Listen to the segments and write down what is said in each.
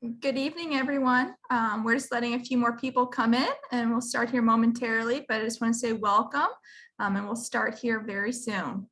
Good evening, everyone. We're just letting a few more people come in and we'll start here momentarily, but I just want to say welcome and we'll start here very soon.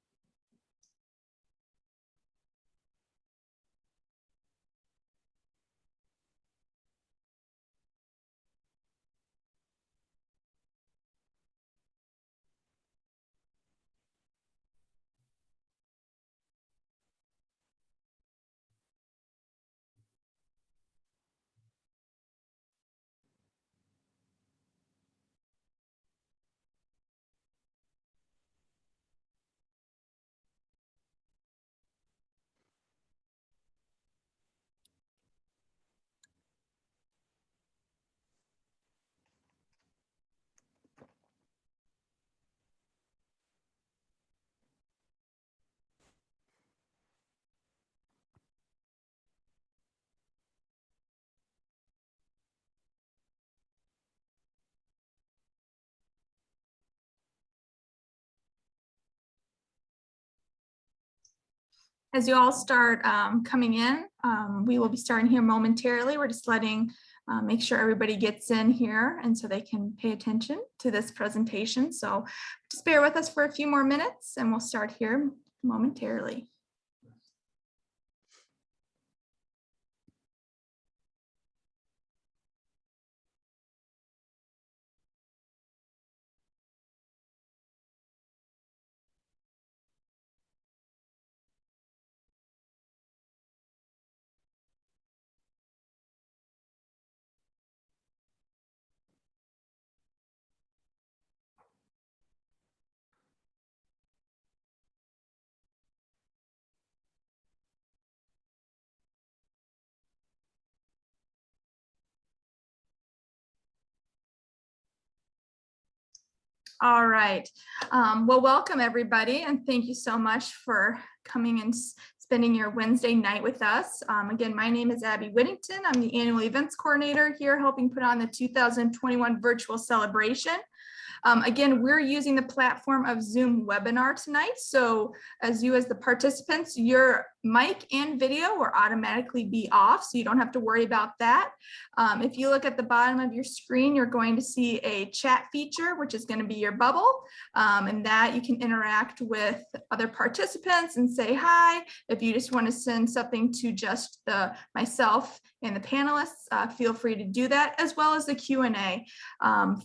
As you all start coming in, we will be starting here momentarily. We're just letting make sure everybody gets in here and so they can pay attention to this presentation. So just bear with us for a few more minutes and we'll start here momentarily. All right. Well, welcome everybody, and thank you so much for coming and spending your Wednesday night with us. Again, my name is Abby Whittington. I'm the annual events coordinator here, helping put on the 2021 virtual celebration. Again, we're using the platform of Zoom webinar tonight. So as the participants, your mic and video will automatically be off, so you don't have to worry about that. If you look at the bottom of your screen, you're going to see a chat feature, which is going to be your bubble, and that you can interact with other participants and say hi. If you just want to send something to just myself and the panelists, feel free to do that, as well as the Q&A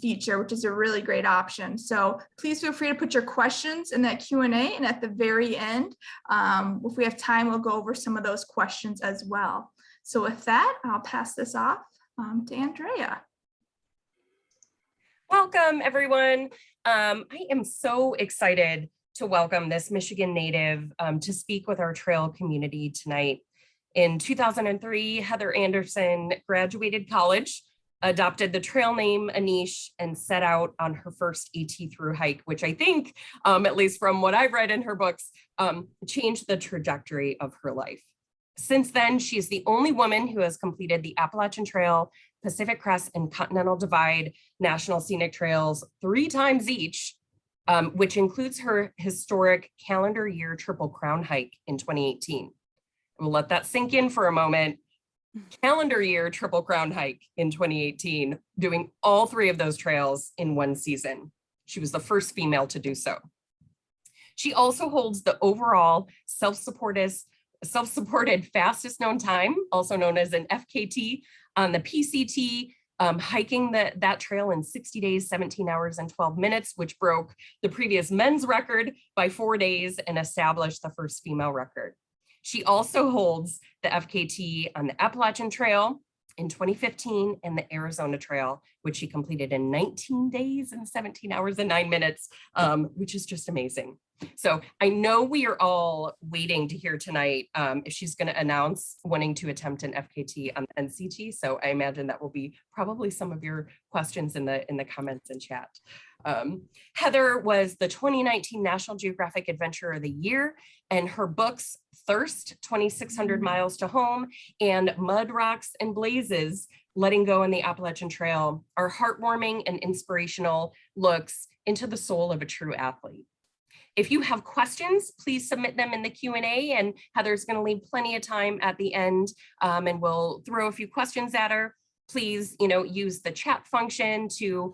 feature, which is a really great option. So please feel free to put your questions in that Q&A, and at the very end, if we have time, we'll go over some of those questions as well. So with that, I'll pass this off to Andrea. Welcome, everyone. I am so excited to welcome this Michigan native to speak with our trail community tonight. In 2003, Heather Anderson graduated college, adopted the trail name Anish, and set out on her first AT through hike, which I think, at least from what I've read in her books, changed the trajectory of her life. Since then, she is the only woman who has completed the Appalachian Trail, Pacific Crest, and Continental Divide National Scenic Trails 3 times each, which includes her historic calendar year Triple Crown hike in 2018. We'll let that sink in for a moment. Calendar year Triple Crown hike in 2018, doing all 3 of those trails in one season. She was the first female to do so. She also holds the overall self-supported fastest known time, also known as an FKT, on the PCT, hiking that trail in 60 days, 17 hours, and 12 minutes, which broke the previous men's record by 4 days and established the first female record. She also holds the FKT on the Appalachian Trail in 2015 and the Arizona Trail, which she completed in 19 days and 17 hours and 9 minutes, which is just amazing. So I know we are all waiting to hear tonight if she's going to announce wanting to attempt an FKT on the NCT. So I imagine that will be probably some of your questions in the comments and chat. Heather was the 2019 National Geographic Adventurer of the Year, and her books Thirst, 2,600 Miles to Home, and Mud, Rocks, and Blazes, Letting Go on the Appalachian Trail, are heartwarming and inspirational looks into the soul of a true athlete. If you have questions, please submit them in the Q&A, and Heather's going to leave plenty of time at the end, and we'll throw a few questions at her. Please, use the chat function to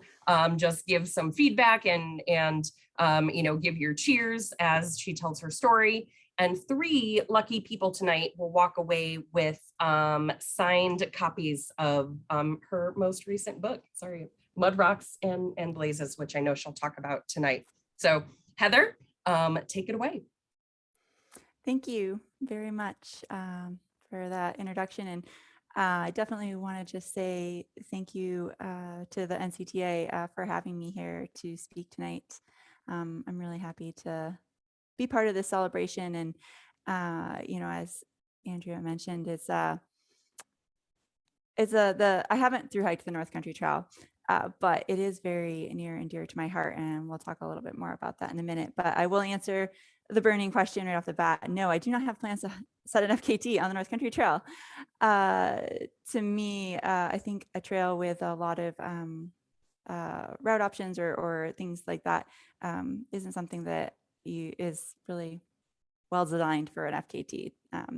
just give some feedback and give your cheers as she tells her story. And 3 lucky people tonight will walk away with signed copies of her most recent book, Mud Rocks and Blazes, which I know she'll talk about tonight. So Heather, take it away. Thank you very much for that introduction. And I definitely want to just say thank you to the NCTA for having me here to speak tonight. I'm really happy to be part of this celebration. And, as Andrea mentioned, I haven't thru hiked the North Country Trail, but it is very near and dear to my heart. And we'll talk a little bit more about that in a minute, but I will answer the burning question right off the bat. No, I do not have plans to set an FKT on the North Country Trail. To me, I think a trail with a lot of route options or things like that isn't something that is really well designed for an FKT.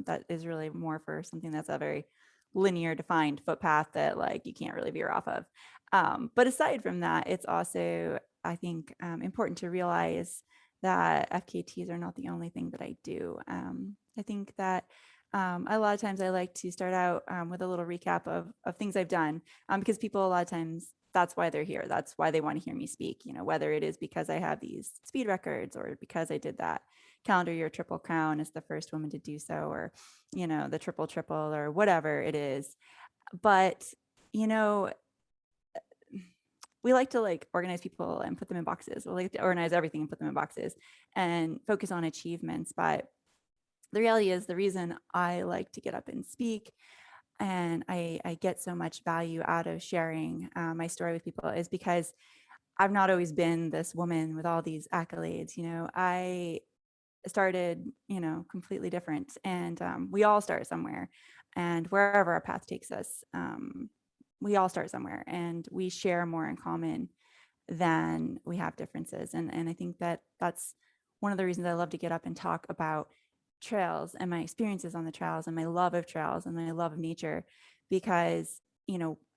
That is really more for something that's a very linear defined footpath that you can't really veer off of. But aside from that, it's also, I think, important to realize that FKTs are not the only thing that I do. I think that a lot of times I like to start out with a little recap of things I've done, because people a lot of times, that's why they're here. That's why they want to hear me speak, whether it is because I have these speed records or because I did that calendar year Triple Crown as the first woman to do so, or, the triple or whatever it is. But, we like to organize people and put them in boxes. We like to organize everything and put them in boxes and focus on achievements. But the reality is, the reason I like to get up and speak and I get so much value out of sharing my story with people is because I've not always been this woman with all these accolades. I started, completely different, and we all start somewhere, and wherever our path takes us, we all start somewhere, and we share more in common than we have differences. And I think that that's one of the reasons I love to get up and talk about trails and my experiences on the trails and my love of trails and my love of nature, because,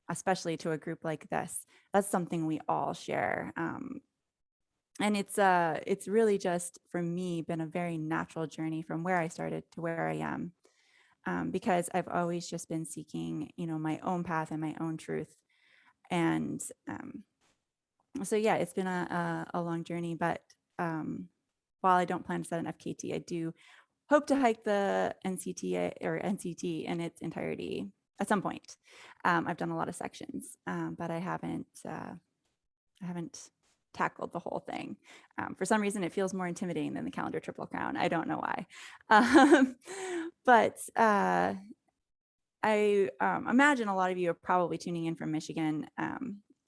especially to a group like this, that's something we all share. And it's really just, for me, been a very natural journey from where I started to where I am. Because I've always just been seeking, my own path and my own truth. And so, yeah, it's been a long journey, but while I don't plan to set an FKT, I do hope to hike the NCTA or NCT in its entirety at some point. I've done a lot of sections, but I haven't tackled the whole thing. For some reason, it feels more intimidating than the calendar Triple Crown. I don't know why. But I imagine a lot of you are probably tuning in from Michigan,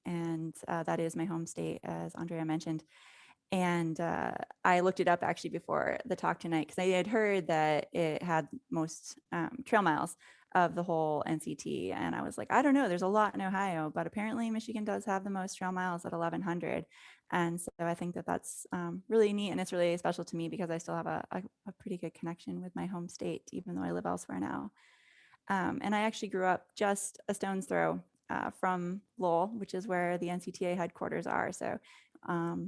and that is my home state, as Andrea mentioned. And I looked it up actually before the talk tonight, because I had heard that it had most trail miles of the whole NCT. And I was like, I don't know, there's a lot in Ohio, but apparently Michigan does have the most trail miles at 1,100. And so I think that that's really neat. And it's really special to me because I still have a pretty good connection with my home state, even though I live elsewhere now. And I actually grew up just a stone's throw from Lowell, which is where the NCTA headquarters are. So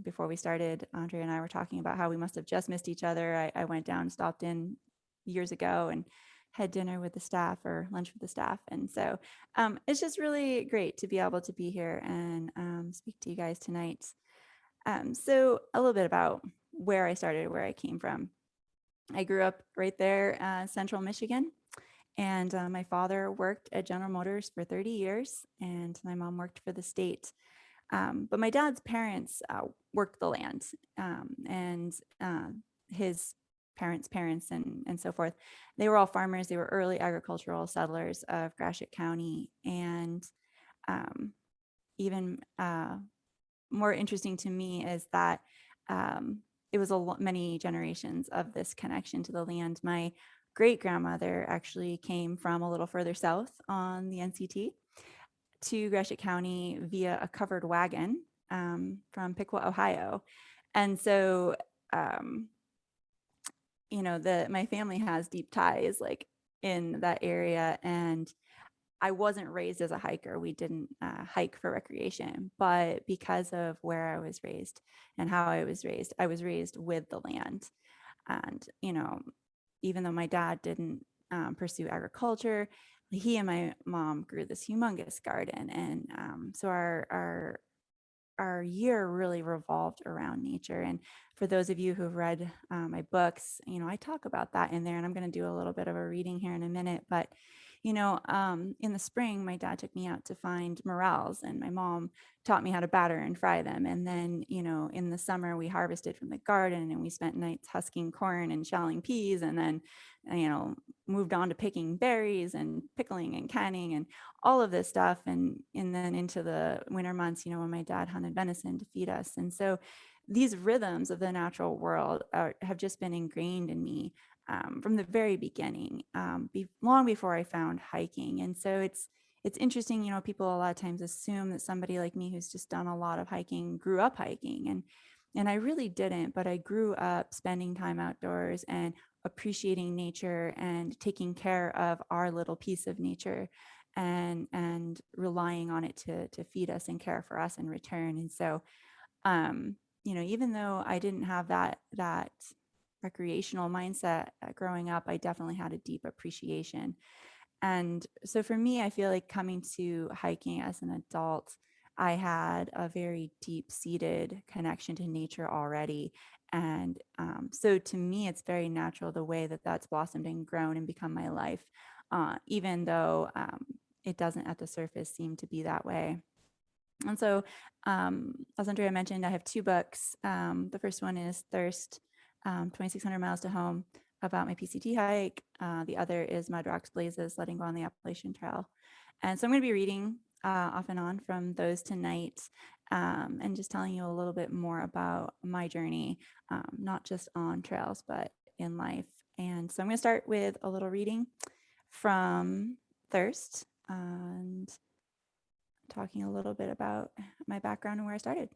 before we started, Andrea and I were talking about how we must have just missed each other. I went down, stopped in years ago and had dinner with the staff or lunch with the staff. And so it's just really great to be able to be here and speak to you guys tonight. So a little bit about where I started, where I came from. I grew up right there, central Michigan. And my father worked at General Motors for 30 years, and my mom worked for the state. But my dad's parents worked the land, and his parents and so forth. They were all farmers. They were early agricultural settlers of Gratiot County. And even more interesting to me is that it was many generations of this connection to the land. My great-grandmother actually came from a little further south on the NCT to Gratiot County via a covered wagon from Piqua, Ohio. And so you know, my family has deep ties like in that area, and I wasn't raised as a hiker. We didn't hike for recreation, but because of where I was raised and how I was raised with the land. And, you know, even though my dad didn't pursue agriculture, he and my mom grew this humongous garden. And so our year really revolved around nature. And for those of you who've read my books, you know, I talk about that in there, and I'm going to do a little bit of a reading here in a minute. But, you know, in the spring, my dad took me out to find morels, and my mom taught me how to batter and fry them. And then, you know, in the summer, we harvested from the garden, and we spent nights husking corn and shelling peas, and then, you know, moved on to picking berries and pickling and canning and all of this stuff. And then into the winter months, you know, when my dad hunted venison to feed us. And so these rhythms of the natural world have just been ingrained in me from the very beginning, long before I found hiking. And so it's interesting, you know, people a lot of times assume that somebody like me who's just done a lot of hiking grew up hiking. And I really didn't, but I grew up spending time outdoors and appreciating nature and taking care of our little piece of nature and relying on it to feed us and care for us in return. And so, you know, even though I didn't have that recreational mindset growing up, I definitely had a deep appreciation. And so for me, I feel like coming to hiking as an adult, I had a very deep-seated connection to nature already. And so to me, it's very natural the way that that's blossomed and grown and become my life, even though it doesn't at the surface seem to be that way. And so, as Andrea mentioned, I have 2 books. The first one is Thirst, 2,600 Miles to Home, about my PCT hike. The other is Mud Rocks Blazes, Letting Go on the Appalachian Trail. And so I'm going to be reading off and on from those tonight, and just telling you a little bit more about my journey, not just on trails, but in life. And so I'm going to start with a little reading from Thirst and talking a little bit about my background and where I started.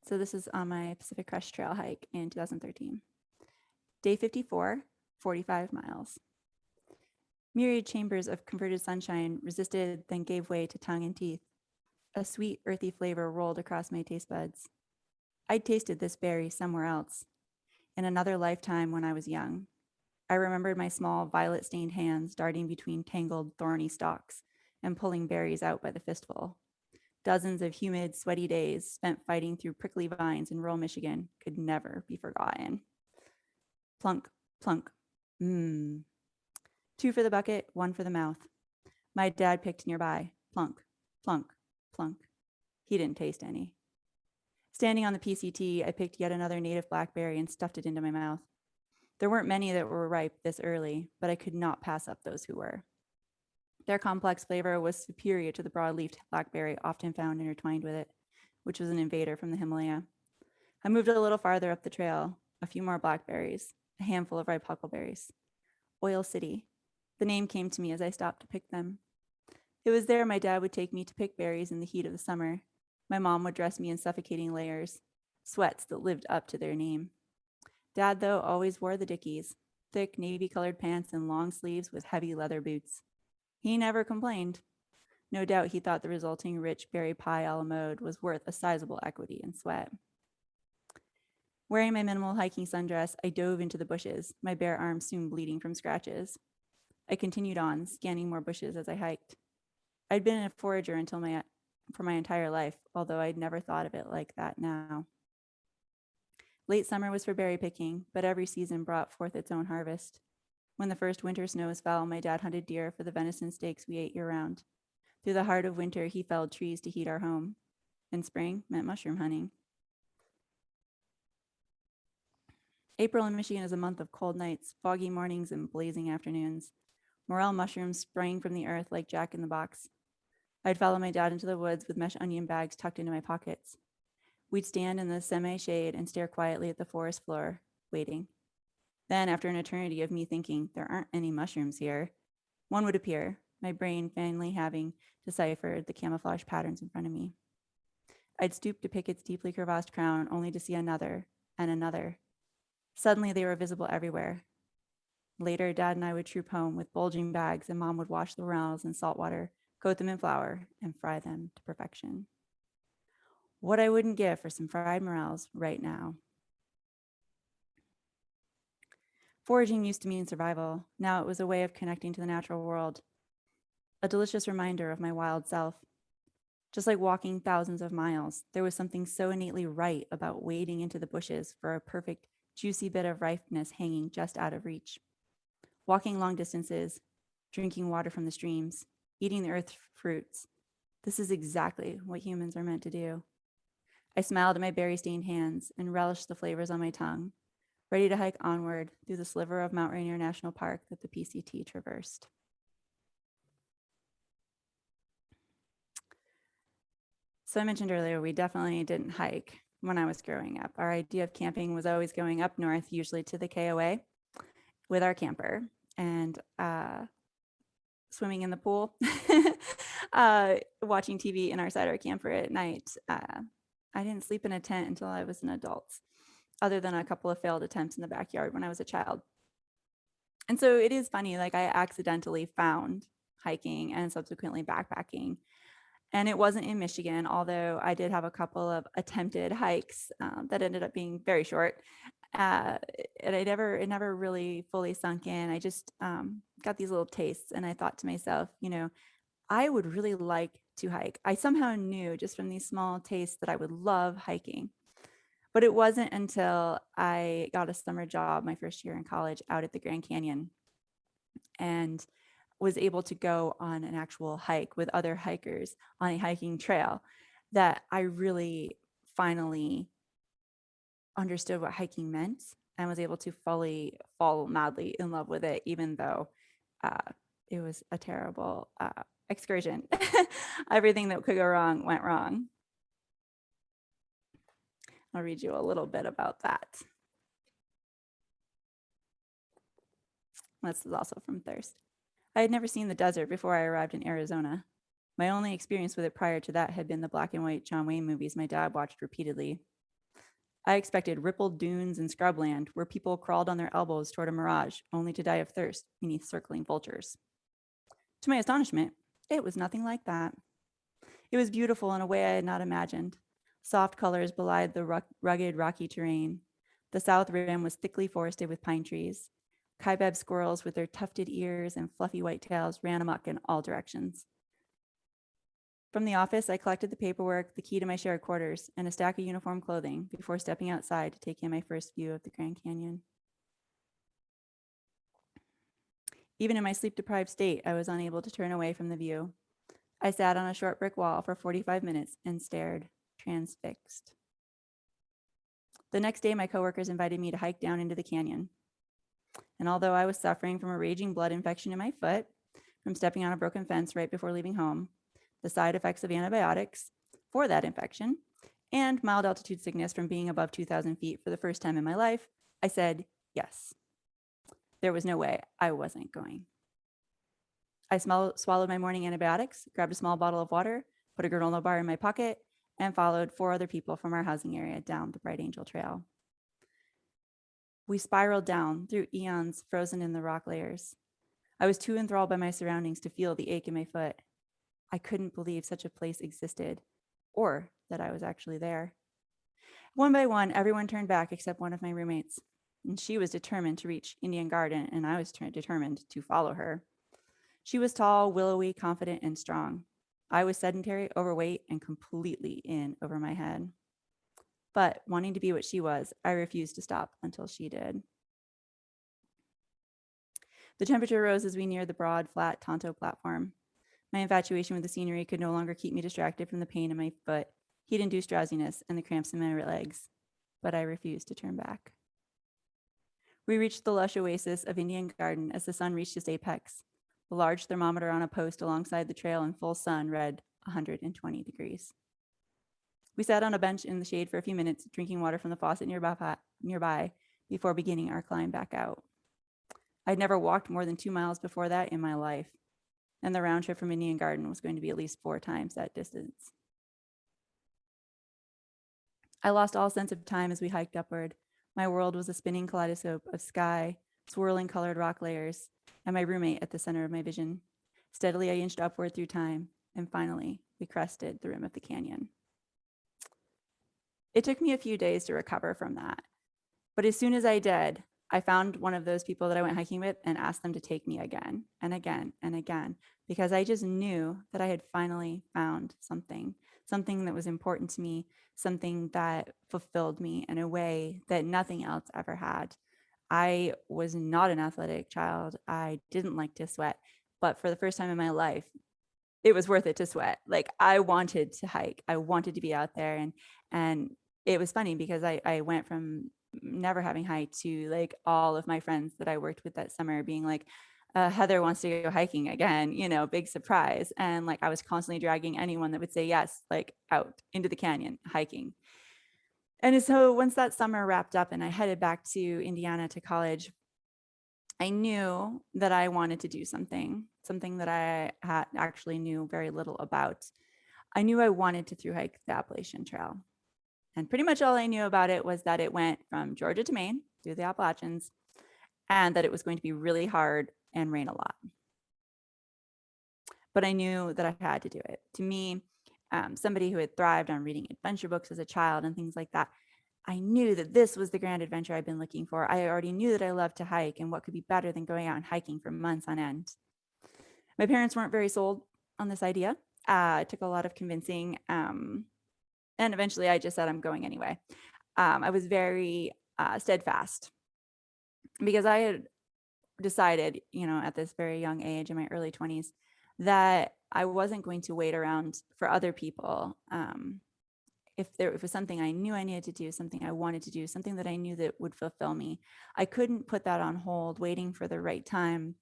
So this is on my Pacific Crest Trail hike in 2013. Day 54, 45 miles. Myriad chambers of converted sunshine resisted, then gave way to tongue and teeth. A sweet, earthy flavor rolled across my taste buds. I'd tasted this berry somewhere else, in another lifetime when I was young. I remembered my small, violet-stained hands darting between tangled, thorny stalks and pulling berries out by the fistful. Dozens of humid, sweaty days spent fighting through prickly vines in rural Michigan could never be forgotten. Plunk, plunk. Mmm. 2 for the bucket, 1 for the mouth. My dad picked nearby. Plunk, plunk, plunk. He didn't taste any. Standing on the PCT, I picked yet another native blackberry and stuffed it into my mouth. There weren't many that were ripe this early, but I could not pass up those who were. Their complex flavor was superior to the broad-leafed blackberry often found intertwined with it, which was an invader from the Himalaya. I moved a little farther up the trail, a few more blackberries, a handful of ripe huckleberries. Oil City. The name came to me as I stopped to pick them. It was there my dad would take me to pick berries in the heat of the summer. My mom would dress me in suffocating layers, sweats that lived up to their name. Dad, though, always wore the Dickies, thick navy-colored pants and long sleeves with heavy leather boots. He never complained. No doubt he thought the resulting rich berry pie a la mode was worth a sizable equity in sweat. Wearing my minimal hiking sundress, I dove into the bushes, my bare arms soon bleeding from scratches. I continued on, scanning more bushes as I hiked. I'd been a forager for my entire life, although I'd never thought of it like that now. Late summer was for berry picking, but every season brought forth its own harvest. When the first winter snows fell, my dad hunted deer for the venison steaks we ate year-round. Through the heart of winter, he felled trees to heat our home. And spring meant mushroom hunting. April in Michigan is a month of cold nights, foggy mornings, and blazing afternoons. Morel mushrooms sprang from the earth like Jack-in-the-Box. I'd follow my dad into the woods with mesh onion bags tucked into my pockets. We'd stand in the semi-shade and stare quietly at the forest floor, waiting. Then, after an eternity of me thinking, there aren't any mushrooms here, one would appear, my brain finally having deciphered the camouflage patterns in front of me. I'd stoop to pick its deeply crevassed crown, only to see another and another. Suddenly, they were visible everywhere. Later, Dad and I would troop home with bulging bags, and Mom would wash the morels in salt water, coat them in flour, and fry them to perfection. What I wouldn't give for some fried morels right now. Foraging used to mean survival. Now it was a way of connecting to the natural world, a delicious reminder of my wild self. Just like walking thousands of miles, there was something so innately right about wading into the bushes for a perfect, juicy bit of ripeness hanging just out of reach. Walking long distances, drinking water from the streams, eating the earth's fruits. This is exactly what humans are meant to do. I smiled at my berry-stained hands and relished the flavors on my tongue, ready to hike onward through the sliver of Mount Rainier National Park that the PCT traversed. So I mentioned earlier, we definitely didn't hike when I was growing up. Our idea of camping was always going up north, usually to the KOA with our camper and swimming in the pool, watching TV in our cider camper at night. I didn't sleep in a tent until I was an adult, other than a couple of failed attempts in the backyard when I was a child. And so it is funny, like I accidentally found hiking and subsequently backpacking. And it wasn't in Michigan, although I did have a couple of attempted hikes that ended up being very short. And it never really fully sunk in. I just got these little tastes, and I thought to myself, I would really like to hike. I somehow knew just from these small tastes that I would love hiking. But it wasn't until I got a summer job my first year in college out at the Grand Canyon and was able to go on an actual hike with other hikers on a hiking trail that I really finally understood what hiking meant and was able to fully fall madly in love with it, even though it was a terrible excursion. Everything that could go wrong went wrong. I'll read you a little bit about that. This is also from Thirst. I had never seen the desert before I arrived in Arizona. My only experience with it prior to that had been the black and white John Wayne movies my dad watched repeatedly. I expected rippled dunes and scrubland where people crawled on their elbows toward a mirage, only to die of thirst beneath circling vultures. To my astonishment, it was nothing like that. It was beautiful in a way I had not imagined. Soft colors belied the rugged, rocky terrain. The south rim was thickly forested with pine trees. Kaibab squirrels with their tufted ears and fluffy white tails ran amok in all directions. From the office, I collected the paperwork, the key to my shared quarters, and a stack of uniform clothing before stepping outside to take in my first view of the Grand Canyon. Even in my sleep-deprived state, I was unable to turn away from the view. I sat on a short brick wall for 45 minutes and stared, transfixed. The next day, my coworkers invited me to hike down into the canyon. And although I was suffering from a raging blood infection in my foot from stepping on a broken fence right before leaving home, the side effects of antibiotics for that infection, and mild altitude sickness from being above 2,000 feet for the first time in my life, I said yes. There was no way I wasn't going. I swallowed my morning antibiotics, grabbed a small bottle of water, put a granola bar in my pocket, and followed 4 other people from our housing area down the Bright Angel Trail. We spiraled down through eons frozen in the rock layers. I was too enthralled by my surroundings to feel the ache in my foot. I couldn't believe such a place existed, or that I was actually there. One by one, everyone turned back except one of my roommates, and she was determined to reach Indian Garden, and I was determined to follow her. She was tall, willowy, confident, and strong. I was sedentary, overweight, and completely in over my head. But wanting to be what she was, I refused to stop until she did. The temperature rose as we neared the broad, flat Tonto platform. My infatuation with the scenery could no longer keep me distracted from the pain in my foot, heat-induced drowsiness, and the cramps in my legs. But I refused to turn back. We reached the lush oasis of Indian Garden as the sun reached its apex. The large thermometer on a post alongside the trail in full sun read 120 degrees. We sat on a bench in the shade for a few minutes, drinking water from the faucet nearby before beginning our climb back out. I'd never walked more than 2 miles before that in my life. And the round trip from Indian Garden was going to be at least 4 times that distance. I lost all sense of time as we hiked upward. My world was a spinning kaleidoscope of sky, swirling colored rock layers, and my roommate at the center of my vision. Steadily, I inched upward through time, and finally, we crested the rim of the canyon. It took me a few days to recover from that. But as soon as I did, I found one of those people that I went hiking with and asked them to take me again and again and again, because I just knew that I had finally found something that was important to me, something that fulfilled me in a way that nothing else ever had. I was not an athletic child. I didn't like to sweat, but for the first time in my life, it was worth it to sweat. Like, I wanted to hike. I wanted to be out there. And it was funny because I went from never having hiked to like all of my friends that I worked with that summer being like, Heather wants to go hiking again, big surprise. And like, I was constantly dragging anyone that would say yes, like out into the canyon hiking. And so once that summer wrapped up and I headed back to Indiana to college, I knew that I wanted to do something that I had actually knew very little about. I knew I wanted to thru hike the Appalachian Trail. And pretty much all I knew about it was that it went from Georgia to Maine through the Appalachians, and that it was going to be really hard and rain a lot. But I knew that I had to do it. To me, somebody who had thrived on reading adventure books as a child and things like that, I knew that this was the grand adventure I'd been looking for. I already knew that I loved to hike, and what could be better than going out and hiking for months on end. My parents weren't very sold on this idea. It took a lot of convincing. And eventually I just said, I'm going anyway. I was very steadfast because I had decided, at this very young age in my early 20s, that I wasn't going to wait around for other people. If it was something I knew I needed to do, something I wanted to do, something that I knew that would fulfill me, I couldn't put that on hold, waiting for the right time,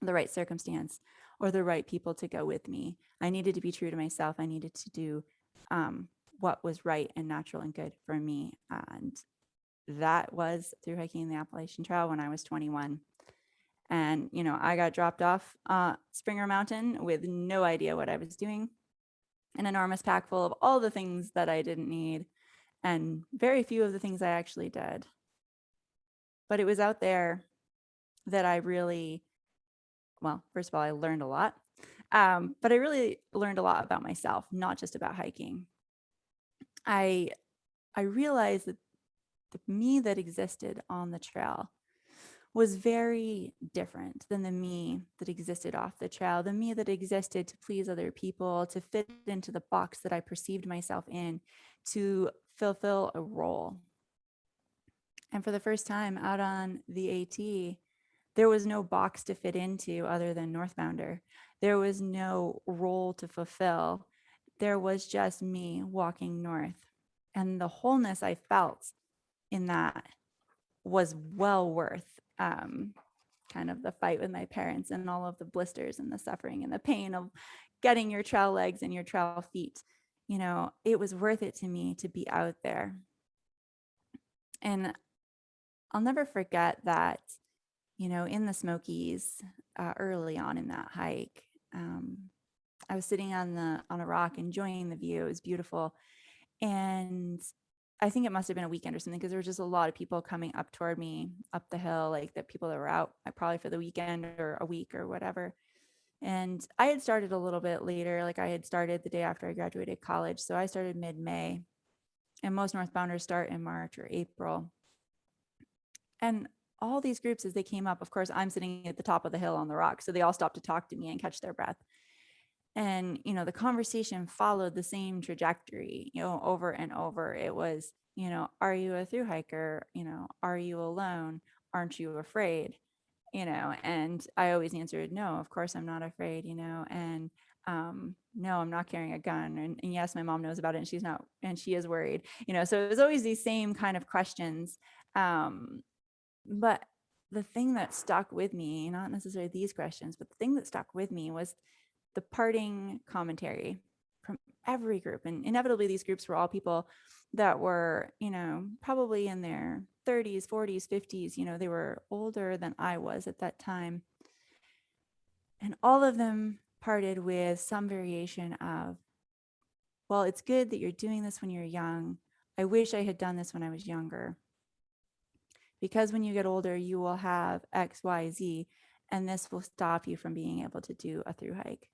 the right circumstance, or the right people to go with me. I needed to be true to myself. I needed to do what was right and natural and good for me. And that was through hiking the Appalachian Trail when I was 21. And, I got dropped off Springer Mountain with no idea what I was doing, an enormous pack full of all the things that I didn't need, and very few of the things I actually did. But it was out there that I really, well, first of all, I learned a lot. But I really learned a lot about myself, not just about hiking. I realized that the me that existed on the trail was very different than the me that existed off the trail, the me that existed to please other people, to fit into the box that I perceived myself in, to fulfill a role. And for the first time out on the AT, there was no box to fit into other than Northbounder. There was no role to fulfill. There was just me walking north. And the wholeness I felt in that was well worth kind of the fight with my parents and all of the blisters and the suffering and the pain of getting your trail legs and your trail feet. It was worth it to me to be out there. And I'll never forget that, in the Smokies early on in that hike, I was sitting on a rock enjoying the view. It was beautiful. And I think it must have been a weekend or something, because there were just a lot of people coming up toward me up the hill, like the people that were out probably for the weekend or a week or whatever. And I had started a little bit later, like I had started the day after I graduated college. So I started mid-May, and most Northbounders start in March or April. And all these groups, as they came up, of course, I'm sitting at the top of the hill on the rock. So they all stopped to talk to me and catch their breath. And, the conversation followed the same trajectory, over and over. It was, are you a thru hiker? Are you alone? Aren't you afraid? And I always answered, no, of course I'm not afraid, and no, I'm not carrying a gun. And yes, my mom knows about it, and she's not, and she is worried, so it was always these same kind of questions. But the thing that stuck with me, not necessarily these questions, but the thing that stuck with me was the parting commentary from every group. And inevitably these groups were all people that were, probably in their 30s, 40s, 50s, they were older than I was at that time. And all of them parted with some variation of, well, it's good that you're doing this when you're young. I wish I had done this when I was younger. Because when you get older, you will have X, Y, Z, and this will stop you from being able to do a through hike.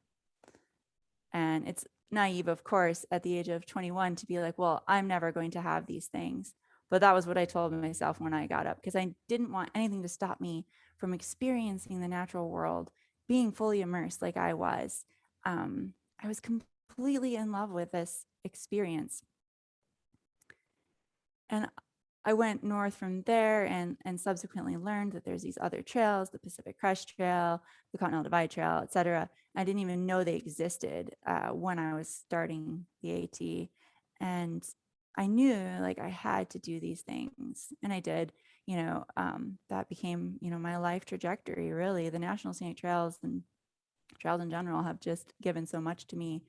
And it's naive, of course, at the age of 21 to be like, well, I'm never going to have these things. But that was what I told myself when I got up, because I didn't want anything to stop me from experiencing the natural world, being fully immersed like I was. I was completely in love with this experience. And I went north from there and subsequently learned that there's these other trails, the Pacific Crest Trail, the Continental Divide Trail, et cetera. I didn't even know they existed when I was starting the AT. And I knew like I had to do these things. And I did, that became, my life trajectory, really. The National Scenic Trails and trails in general have just given so much to me.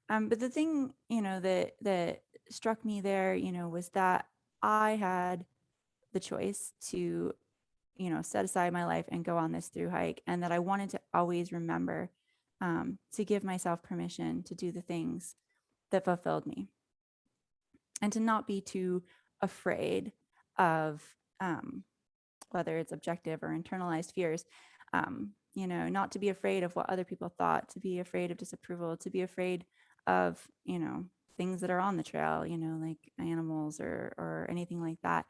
But the thing, that struck me there, was that I had the choice to, set aside my life and go on this through hike, and that I wanted to always remember to give myself permission to do the things that fulfilled me, and to not be too afraid of whether it's objective or internalized fears. Not to be afraid of what other people thought, to be afraid of disapproval, to be afraid of, things that are on the trail, like animals or anything like that.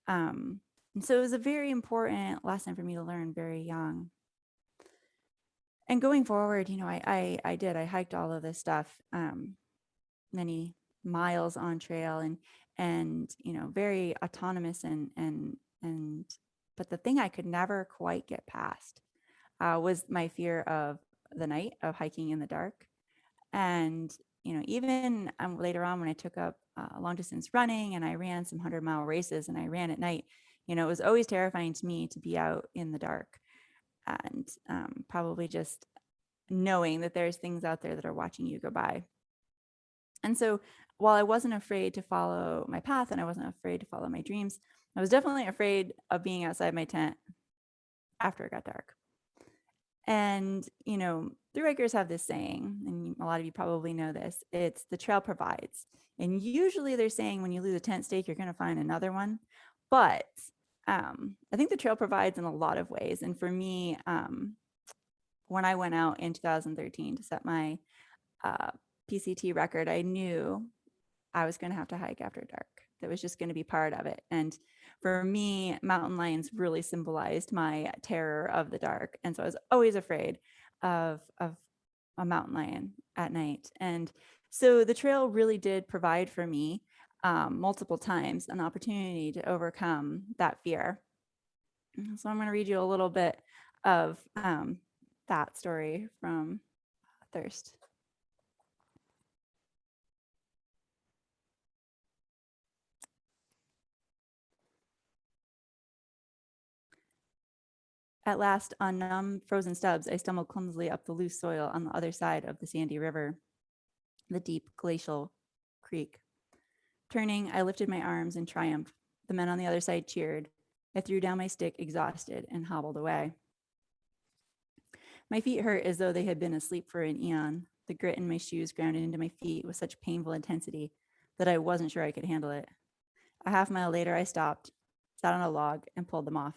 And so it was a very important lesson for me to learn very young. And going forward, I hiked all of this stuff, many miles on trail and very autonomous but the thing I could never quite get past was my fear of the night, of hiking in the dark. And, even later on when I took up long distance running and I ran some 100-mile races and I ran at night, it was always terrifying to me to be out in the dark, and probably just knowing that there's things out there that are watching you go by. And so while I wasn't afraid to follow my path and I wasn't afraid to follow my dreams, I was definitely afraid of being outside my tent after it got dark. And, through hikers have this saying, and a lot of you probably know this, it's the trail provides. And usually they're saying when you lose a tent stake, you're going to find another one. But I think the trail provides in a lot of ways. And for me, when I went out in 2013 to set my PCT record, I knew I was going to have to hike after dark. That was just going to be part of it. And for me, mountain lions really symbolized my terror of the dark. And so I was always afraid of a mountain lion at night. And so the trail really did provide for me multiple times an opportunity to overcome that fear. So I'm going to read you a little bit of that story from Thirst. At last, on numb, frozen stubs, I stumbled clumsily up the loose soil on the other side of the sandy river, the deep glacial creek. Turning, I lifted my arms in triumph. The men on the other side cheered. I threw down my stick, exhausted, and hobbled away. My feet hurt as though they had been asleep for an eon. The grit in my shoes grounded into my feet with such painful intensity that I wasn't sure I could handle it. A half mile later, I stopped, sat on a log, and pulled them off.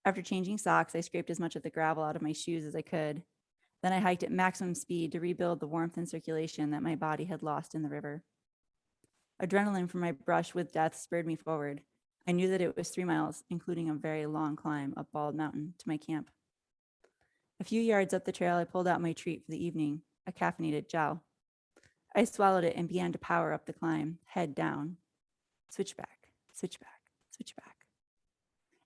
After changing socks, I scraped as much of the gravel out of my shoes as I could. Then I hiked at maximum speed to rebuild the warmth and circulation that my body had lost in the river. Adrenaline from my brush with death spurred me forward. I knew that it was 3 miles, including a very long climb up Bald Mountain to my camp. A few yards up the trail, I pulled out my treat for the evening, a caffeinated gel. I swallowed it and began to power up the climb, head down. Switchback, switchback, switchback.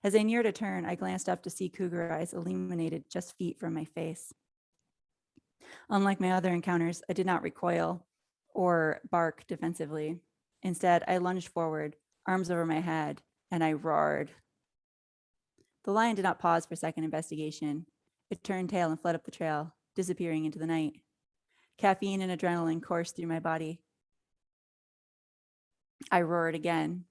As I neared a turn, I glanced up to see cougar eyes illuminated just feet from my face. Unlike my other encounters, I did not recoil or bark defensively. Instead, I lunged forward, arms over my head, and I roared. The lion did not pause for second investigation. It turned tail and fled up the trail, disappearing into the night. Caffeine and adrenaline coursed through my body. I roared again.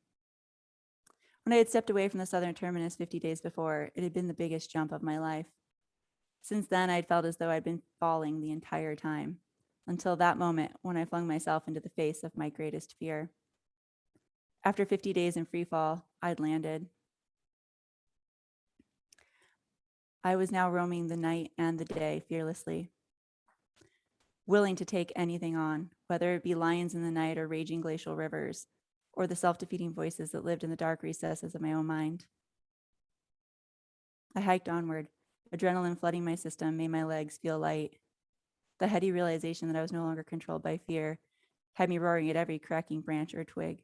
When I had stepped away from the southern terminus 50 days before, it had been the biggest jump of my life. Since then, I'd felt as though I'd been falling the entire time, until that moment when I flung myself into the face of my greatest fear. After 50 days in free fall, I'd landed. I was now roaming the night and the day fearlessly, willing to take anything on, whether it be lions in the night or raging glacial rivers, or the self-defeating voices that lived in the dark recesses of my own mind. I hiked onward. Adrenaline flooding my system made my legs feel light. The heady realization that I was no longer controlled by fear had me roaring at every cracking branch or twig.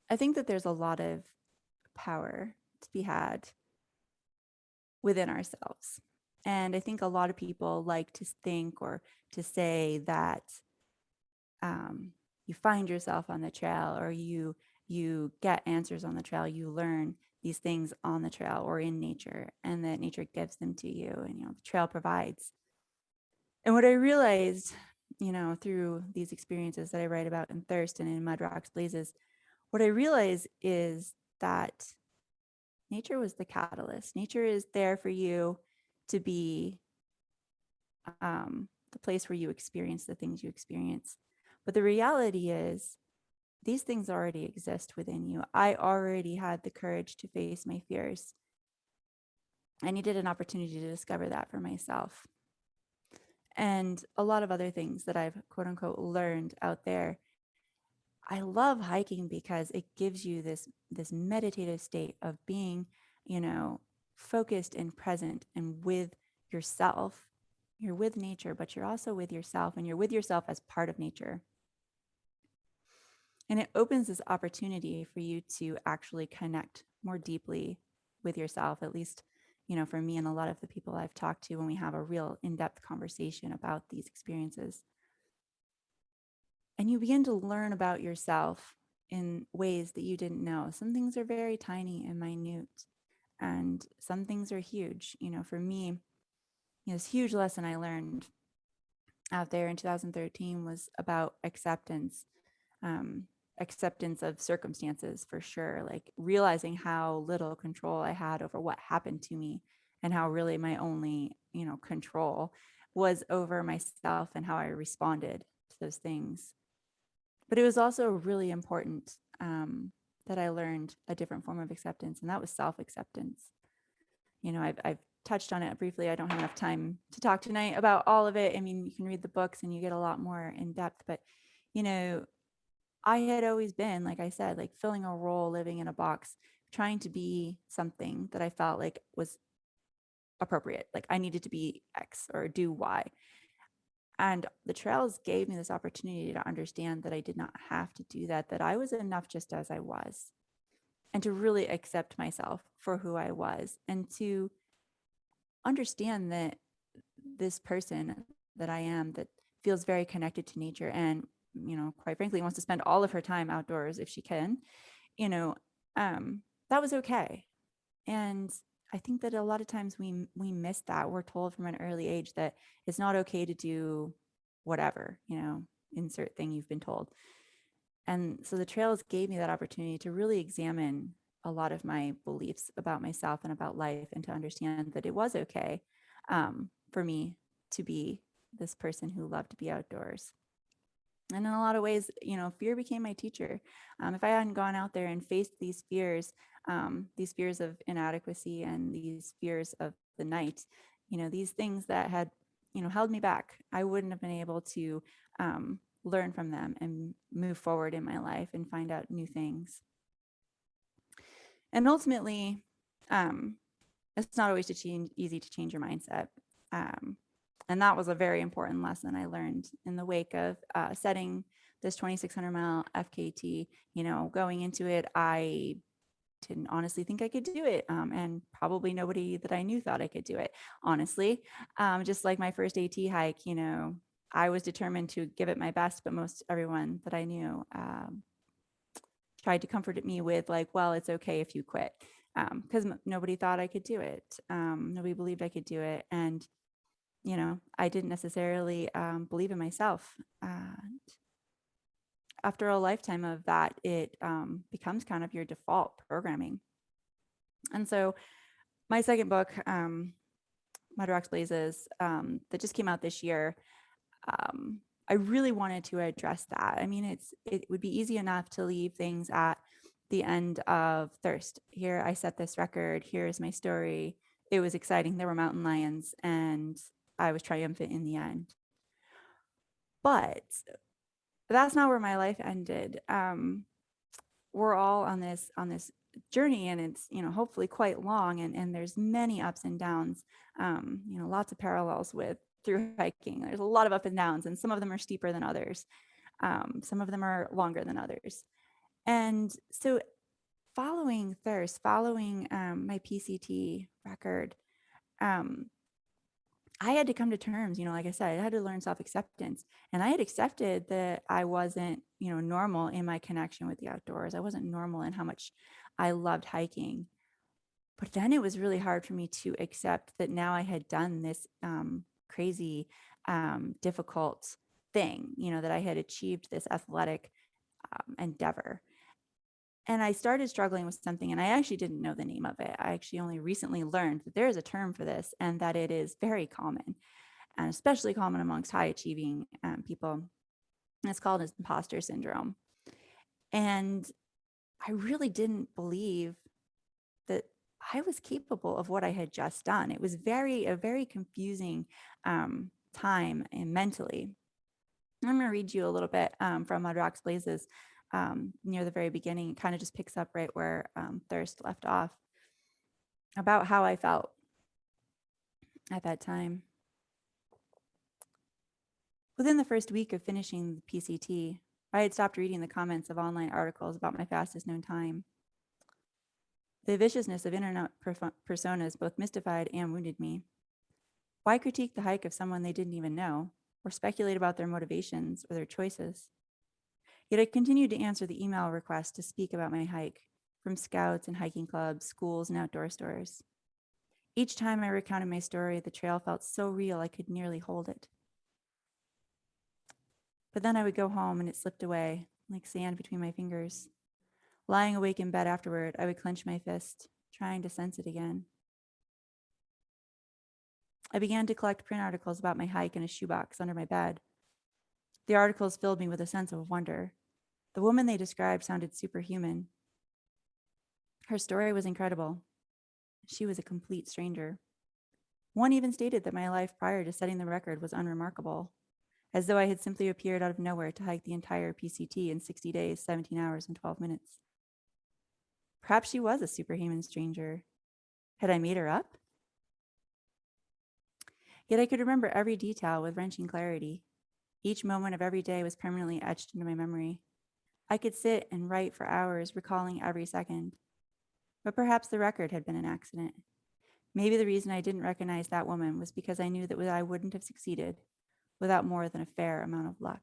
I think that there's a lot of power to be had within ourselves. And I think a lot of people like to think or to say that you find yourself on the trail, or you get answers on the trail, you learn these things on the trail or in nature, and that nature gives them to you, and the trail provides. And what I realized, through these experiences that I write about in Thirst and in Mud Rocks Blazes, what I realized is that nature was the catalyst. Nature is there for you to be the place where you experience the things you experience. But the reality is, these things already exist within you. I already had the courage to face my fears. I needed an opportunity to discover that for myself. And a lot of other things that I've quote unquote learned out there. I love hiking because it gives you this meditative state of being, focused and present and with yourself. You're with nature, but you're also with yourself, and you're with yourself as part of nature. And it opens this opportunity for you to actually connect more deeply with yourself, at least, for me and a lot of the people I've talked to when we have a real in-depth conversation about these experiences. And you begin to learn about yourself in ways that you didn't know. Some things are very tiny and minute, and some things are huge. For me, this huge lesson I learned out there in 2013 was about acceptance. Acceptance of circumstances, for sure, like realizing how little control I had over what happened to me, and how really my only, control was over myself and how I responded to those things. But it was also really important that I learned a different form of acceptance, and that was self-acceptance. I've touched on it briefly. I don't have enough time to talk tonight about all of it. I mean, you can read the books and you get a lot more in depth, but, I had always been, like I said, like filling a role, living in a box, trying to be something that I felt like was appropriate. Like I needed to be X or do Y. And the trails gave me this opportunity to understand that I did not have to do that, that I was enough just as I was, and to really accept myself for who I was, and to understand that this person that I am, that feels very connected to nature and, quite frankly, wants to spend all of her time outdoors if she can, that was okay. And I think that a lot of times we miss that. We're told from an early age that it's not okay to do whatever, insert thing you've been told. And so the trails gave me that opportunity to really examine a lot of my beliefs about myself and about life, and to understand that it was okay for me to be this person who loved to be outdoors. And in a lot of ways, fear became my teacher. If I hadn't gone out there and faced these fears of inadequacy and these fears of the night, these things that had, held me back, I wouldn't have been able to learn from them and move forward in my life and find out new things. And ultimately, it's not always easy to change your mindset. And that was a very important lesson I learned in the wake of setting this 2,600 mile FKT. Going into it, I didn't honestly think I could do it. And probably nobody that I knew thought I could do it, honestly. Just like my first AT hike, I was determined to give it my best, but most everyone that I knew tried to comfort me with like, well, it's okay if you quit, because nobody thought I could do it. Nobody believed I could do it. And I didn't necessarily believe in myself. After a lifetime of that, it becomes kind of your default programming. And so my second book, Mud Rocks Blazes, that just came out this year, I really wanted to address that. I mean, it would be easy enough to leave things at the end of Thirst. Here, I set this record. Here's my story. It was exciting. There were mountain lions, and I was triumphant in the end. But that's not where my life ended. We're all on this journey, and it's, hopefully quite long, and there's many ups and downs. Lots of parallels with through hiking. There's a lot of up and downs, and some of them are steeper than others. Some of them are longer than others. And so following Thirst, following my PCT record, I had to come to terms, like I said, I had to learn self-acceptance. And I had accepted that I wasn't, normal in my connection with the outdoors. I wasn't normal in how much I loved hiking. But then it was really hard for me to accept that now I had done this crazy, difficult thing, that I had achieved this athletic endeavor. And I started struggling with something, and I actually didn't know the name of it. I actually only recently learned that there is a term for this, and that it is very common, and especially common amongst high achieving people. And it's called imposter syndrome. And I really didn't believe that I was capable of what I had just done. It was a very confusing time and mentally. I'm going to read you a little bit from Mud Rocks Blazes near the very beginning. It kind of just picks up right where Thirst left off, about how I felt at that time. Within the first week of finishing the PCT, I had stopped reading the comments of online articles about my fastest known time. The viciousness of internet personas both mystified and wounded me. Why critique the hike of someone they didn't even know, or speculate about their motivations or their choices? Yet I continued to answer the email requests to speak about my hike from scouts and hiking clubs, schools, and outdoor stores. Each time I recounted my story, the trail felt so real I could nearly hold it. But then I would go home and it slipped away like sand between my fingers. Lying awake in bed afterward, I would clench my fist, trying to sense it again. I began to collect print articles about my hike in a shoebox under my bed. The articles filled me with a sense of wonder. The woman they described sounded superhuman. Her story was incredible. She was a complete stranger. One even stated that my life prior to setting the record was unremarkable, as though I had simply appeared out of nowhere to hike the entire PCT in 60 days, 17 hours, and 12 minutes. Perhaps she was a superhuman stranger. Had I made her up? Yet I could remember every detail with wrenching clarity. Each moment of every day was permanently etched into my memory. I could sit and write for hours, recalling every second. But perhaps the record had been an accident. Maybe the reason I didn't recognize that woman was because I knew that I wouldn't have succeeded without more than a fair amount of luck.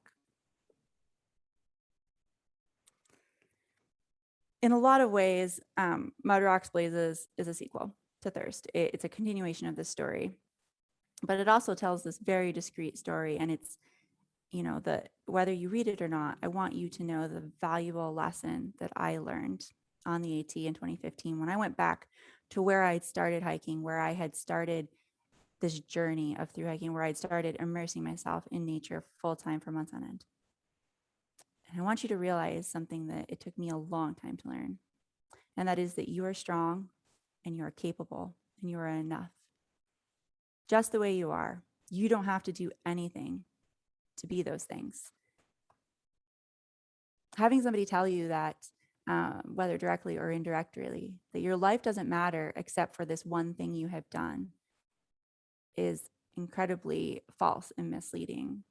In a lot of ways, Mud Rocks Blazes is a sequel to Thirst. It's a continuation of this story, but it also tells this very discrete story. And it's, whether you read it or not, I want you to know the valuable lesson that I learned on the AT in 2015 when I went back to where I'd started hiking, where I had started this journey of through hiking, where I'd started immersing myself in nature full time for months on end. And I want you to realize something that it took me a long time to learn. And that is that you are strong and you are capable and you are enough. Just the way you are. You don't have to do anything to be those things. Having somebody tell you that, whether directly or indirectly, that your life doesn't matter except for this one thing you have done is incredibly false and misleading.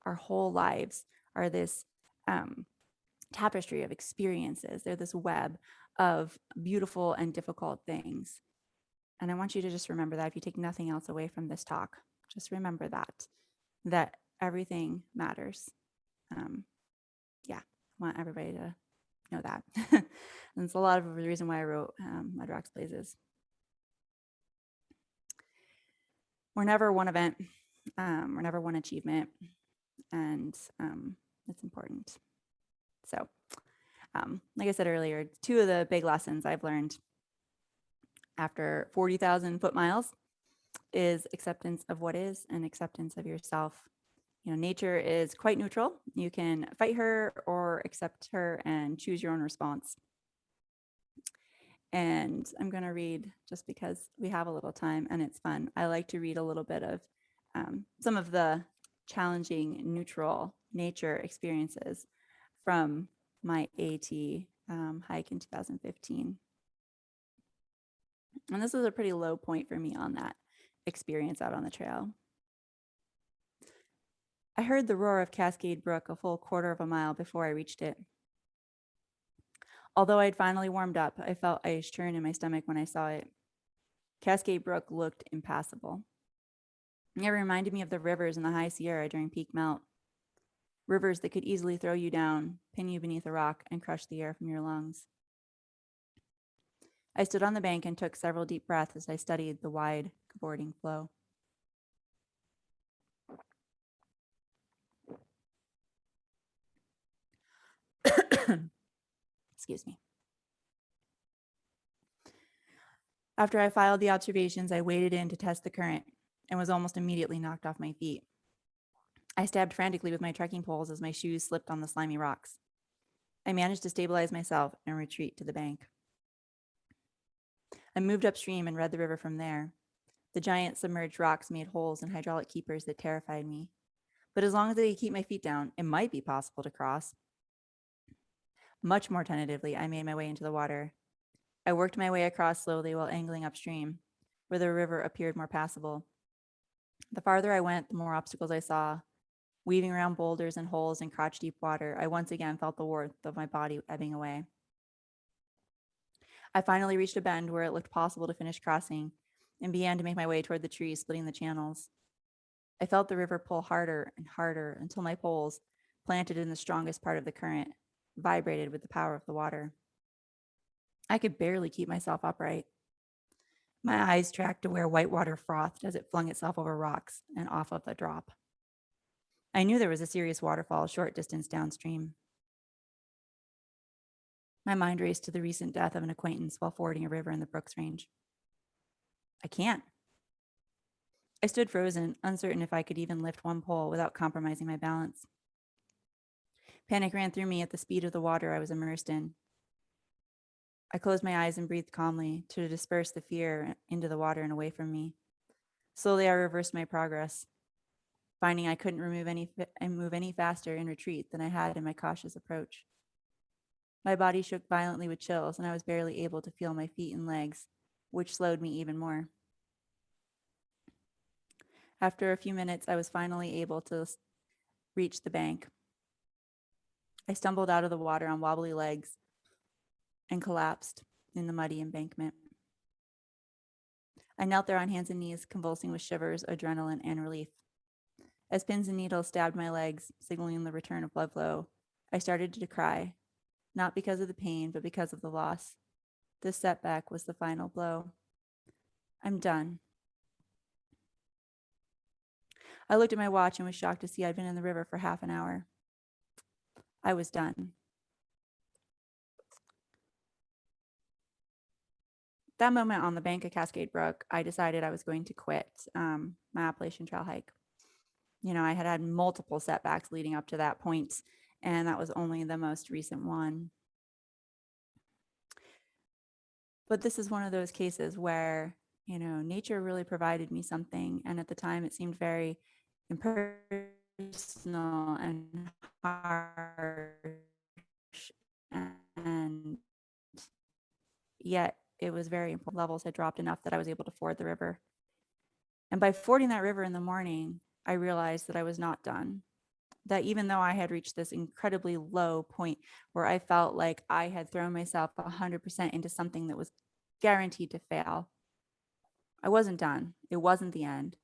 Our whole lives are this tapestry of experiences. They're this web of beautiful and difficult things. And I want you to just remember that if you take nothing else away from this talk, just remember that everything matters. I want everybody to know that. And it's a lot of the reason why I wrote Mud Rocks Blazes. We're never one event. We're never one achievement. And it's important. So, like I said earlier, two of the big lessons I've learned after 40,000 foot miles is acceptance of what is and acceptance of yourself. You know, nature is quite neutral. You can fight her or accept her and choose your own response. And I'm going to read, just because we have a little time and it's fun, I like to read a little bit of some of the challenging neutral nature experiences from my AT hike in 2015. And this was a pretty low point for me on that experience out on the trail. I heard the roar of Cascade Brook a full quarter of a mile before I reached it. Although I'd finally warmed up, I felt ice churn in my stomach when I saw it. Cascade Brook looked impassable. It reminded me of the rivers in the high Sierra during peak melt. Rivers that could easily throw you down, pin you beneath a rock, and crush the air from your lungs. I stood on the bank and took several deep breaths as I studied the wide, cavorting flow. Excuse me. After I filed the observations, I waded in to test the current and was almost immediately knocked off my feet. I stabbed frantically with my trekking poles as my shoes slipped on the slimy rocks. I managed to stabilize myself and retreat to the bank. I moved upstream and read the river from there. The giant submerged rocks made holes and hydraulic keepers that terrified me. But as long as I could keep my feet down, it might be possible to cross. Much more tentatively, I made my way into the water. I worked my way across slowly while angling upstream, where the river appeared more passable. The farther I went, the more obstacles I saw. Weaving around boulders and holes in crotch-deep water, I once again felt the warmth of my body ebbing away. I finally reached a bend where it looked possible to finish crossing and began to make my way toward the trees splitting the channels. I felt the river pull harder and harder until my poles, planted in the strongest part of the current, vibrated with the power of the water. I could barely keep myself upright. My eyes tracked to where white water frothed as it flung itself over rocks and off of the drop. I knew there was a serious waterfall a short distance downstream. My mind raced to the recent death of an acquaintance while fording a river in the Brooks Range. I can't. I stood frozen, uncertain if I could even lift one pole without compromising my balance. Panic ran through me at the speed of the water I was immersed in. I closed my eyes and breathed calmly to disperse the fear into the water and away from me. Slowly, I reversed my progress, finding I couldn't move any faster in retreat than I had in my cautious approach. My body shook violently with chills, and I was barely able to feel my feet and legs, which slowed me even more. After a few minutes, I was finally able to reach the bank. I stumbled out of the water on wobbly legs and collapsed in the muddy embankment. I knelt there on hands and knees, convulsing with shivers, adrenaline, and relief. As pins and needles stabbed my legs, signaling the return of blood flow, I started to cry, not because of the pain, but because of the loss. This setback was the final blow. I'm done. I looked at my watch and was shocked to see I'd been in the river for half an hour. I was done. That moment on the bank of Cascade Brook, I decided I was going to quit my Appalachian Trail hike. You know, I had had multiple setbacks leading up to that point, and that was only the most recent one. But this is one of those cases where, you know, nature really provided me something, and at the time it seemed very impersonal and harsh, and yet it was very important. Levels had dropped enough that I was able to ford the river. And by fording that river in the morning, I realized that I was not done. That even though I had reached this incredibly low point where I felt like I had thrown myself 100% into something that was guaranteed to fail, I wasn't done. It wasn't the end.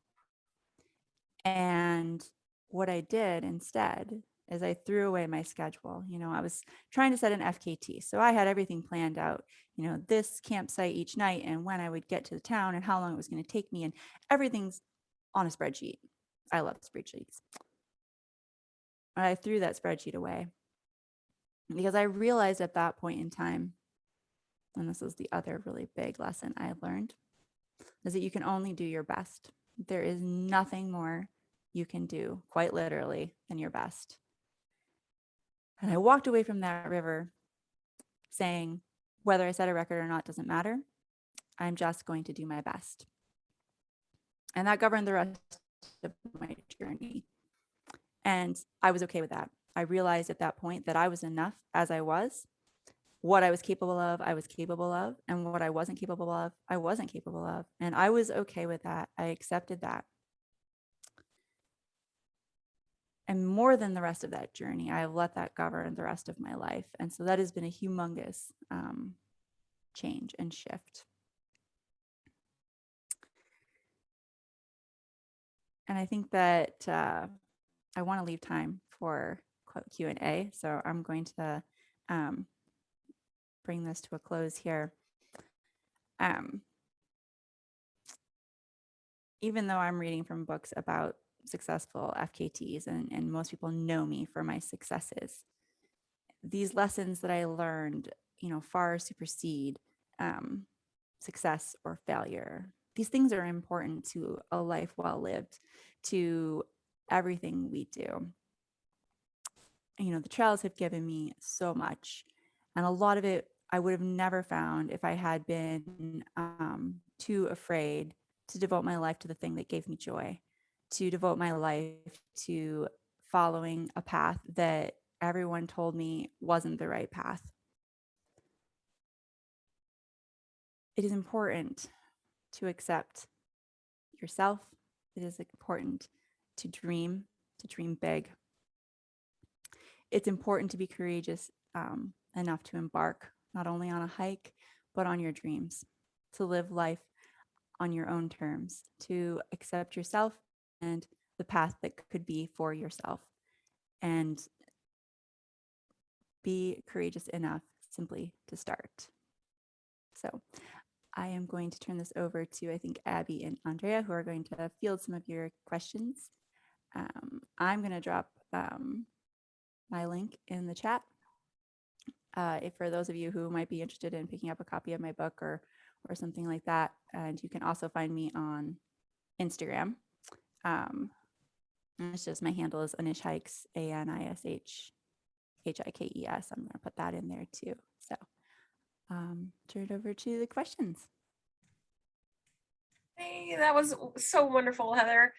And what I did instead is I threw away my schedule. You know, I was trying to set an FKT. So I had everything planned out, you know, this campsite each night and when I would get to the town and how long it was going to take me, and everything's on a spreadsheet. I love spreadsheets. I threw that spreadsheet away because I realized at that point in time and this is the other really big lesson I learned, is that you can only do your best. There is nothing more you can do, quite literally, than your best. And I walked away from that river saying, whether I set a record or not doesn't matter. I'm just going to do my best. And that governed the rest of my journey. And I was okay with that. I realized at that point that I was enough as I was. What I was capable of, I was capable of. And what I wasn't capable of, I wasn't capable of. And I was okay with that. I accepted that. And more than the rest of that journey, I have let that govern the rest of my life. And so that has been a humongous change and shift. And I think that I want to leave time for Q&A. So I'm going to bring this to a close here. Even though I'm reading from books about successful FKTs and most people know me for my successes, these lessons that I learned, far supersede success or failure. These things are important to a life well lived, to everything we do. The trails have given me so much, and a lot of it I would have never found if I had been too afraid to devote my life to the thing that gave me joy, to devote my life to following a path that everyone told me wasn't the right path. It is important to accept yourself. It is important to dream big. It's important to be courageous enough to embark not only on a hike, but on your dreams, to live life on your own terms, to accept yourself and the path that could be for yourself, and be courageous enough simply to start. So I am going to turn this over to, I think, Abby and Andrea, who are going to field some of your questions. I'm going to drop my link in the chat. If for those of you who might be interested in picking up a copy of my book or something like that. And you can also find me on Instagram. It's just my handle is Anish Hikes, ANISH HIKES. I'm going to put that in there too. So turn it over to the questions. Hey, that was so wonderful, Heather.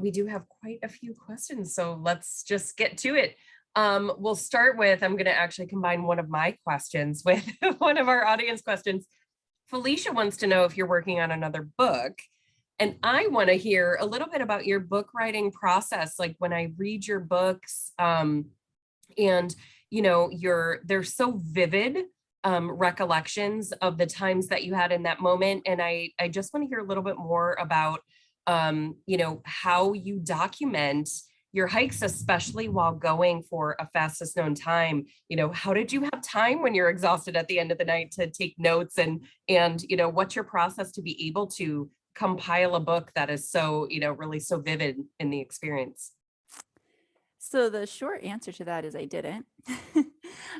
We do have quite a few questions, so let's just get to it. We'll start with, I'm going to actually combine one of my questions with one of our audience questions. Felicia wants to know if you're working on another book. And I want to hear a little bit about your book writing process. Like when I read your books, and they're so vivid recollections of the times that you had in that moment. And I just want to hear a little bit more about, how you document your hikes, especially while going for a fastest known time. How did you have time when you're exhausted at the end of the night to take notes, and what's your process to be able to compile a book that is so, really so vivid in the experience? So the short answer to that is I didn't.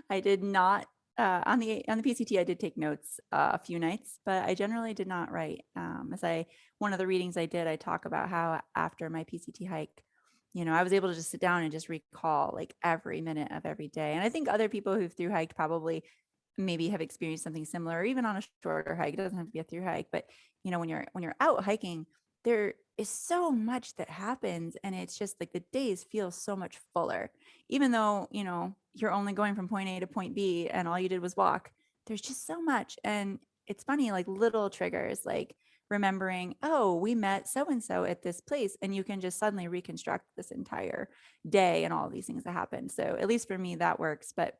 I did not. On the PCT, I did take notes a few nights, but I generally did not write. One of the readings I did, I talk about how after my PCT hike, I was able to just sit down and just recall like every minute of every day. And I think other people who've through hiked probably maybe have experienced something similar, or even on a shorter hike. It doesn't have to be a through hike, but when you're out hiking, there is so much that happens, and it's just like the days feel so much fuller, even though you're only going from point A to point B and all you did was walk. There's just so much. And it's funny, like little triggers, like remembering, oh, we met so-and-so at this place, and you can just suddenly reconstruct this entire day and all of these things that happen. So at least for me, that works. But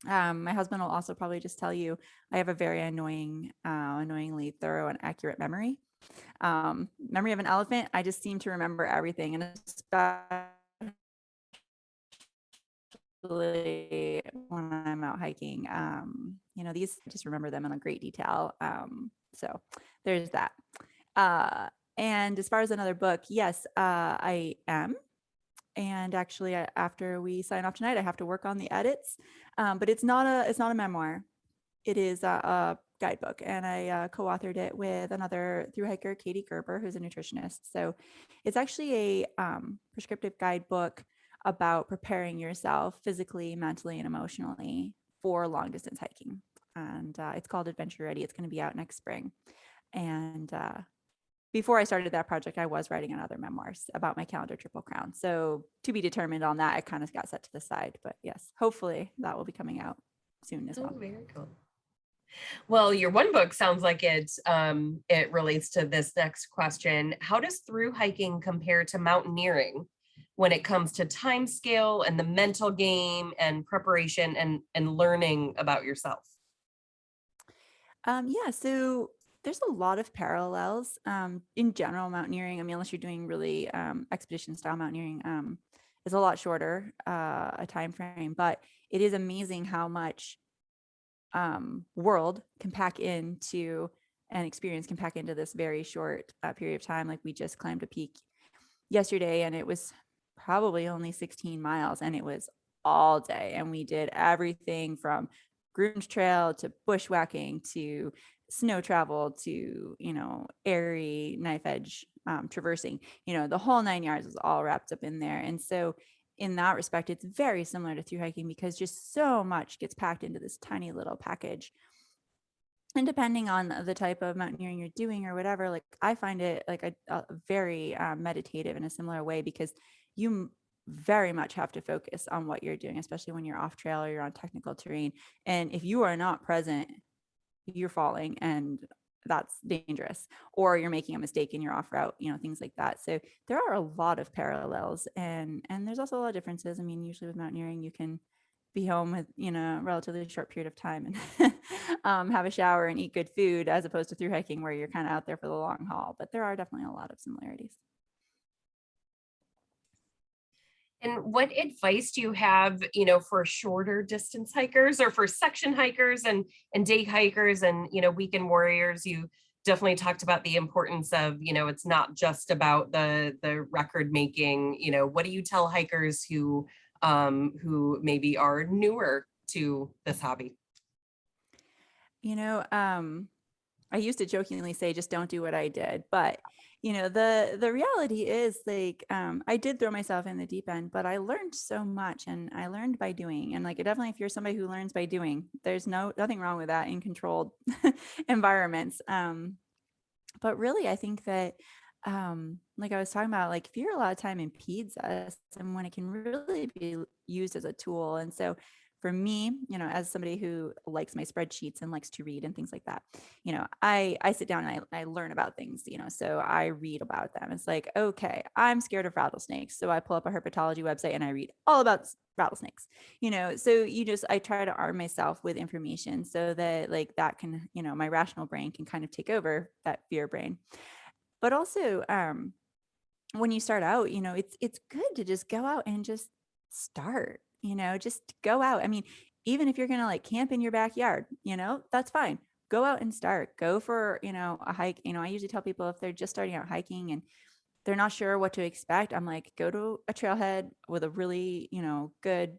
my husband will also probably just tell you I have a very annoyingly thorough and accurate memory. Memory of an elephant. I just seem to remember everything, and especially when I'm out hiking, these just remember them in a great detail. So there's that. And as far as another book, yes, I am. And actually, after we sign off tonight, I have to work on the edits. But it's not a memoir. It is a guidebook, and I co-authored it with another thru hiker, Katie Gerber, who's a nutritionist. So it's actually a prescriptive guidebook about preparing yourself physically, mentally, and emotionally for long distance hiking. And it's called Adventure Ready. It's going to be out next spring. And before I started that project, I was writing another memoirs about my calendar Triple Crown. So to be determined on that, I kind of got set to the side. But yes, hopefully that will be coming out soon as well. Oh, very cool. Well, your one book sounds like it relates to this next question. How does through hiking compare to mountaineering when it comes to time scale and the mental game and preparation and learning about yourself? Yeah, so there's a lot of parallels in general. Mountaineering, I mean, unless you're doing really expedition style mountaineering, is a lot shorter a time frame, but it is amazing how much world can pack into an experience can pack into this very short period of time. Like we just climbed a peak yesterday, and it was probably only 16 miles, and it was all day, and we did everything from groomed trail to bushwhacking to snow travel to airy knife edge traversing. The whole 9 yards was all wrapped up in there. And so in that respect, it's very similar to through hiking because just so much gets packed into this tiny little package. And depending on the type of mountaineering you're doing or whatever, like I find it like a very meditative in a similar way, because you very much have to focus on what you're doing, especially when you're off trail or you're on technical terrain. And if you are not present, you're falling, and that's dangerous, or you're making a mistake and you're off route, things like that. So there are a lot of parallels, and there's also a lot of differences. I mean, usually with mountaineering, you can be home with a relatively short period of time and have a shower and eat good food, as opposed to through hiking where you're kind of out there for the long haul. But there are definitely a lot of similarities. And what advice do you have, for shorter distance hikers or for section hikers and day hikers and, weekend warriors? You definitely talked about the importance of, it's not just about the record making. What do you tell hikers who maybe are newer to this hobby? I used to jokingly say, just don't do what I did. But, the reality is like, I did throw myself in the deep end, but I learned so much, and I learned by doing. And like, definitely, if you're somebody who learns by doing, there's nothing wrong with that in controlled environments. But really, I think that, like I was talking about, like if you're a lot of time in pizza, and when it can really be used as a tool. And so for me, as somebody who likes my spreadsheets and likes to read and things like that, I sit down and I learn about things, so I read about them. It's like, okay, I'm scared of rattlesnakes. So I pull up a herpetology website and I read all about rattlesnakes, so I try to arm myself with information so that like that can, my rational brain can kind of take over that fear brain. But also, when you start out, it's good to just go out and just start, just go out. I mean, even if you're going to like camp in your backyard, that's fine. Go out and start. Go for, a hike. I usually tell people if they're just starting out hiking and they're not sure what to expect, I'm like, go to a trailhead with a really, good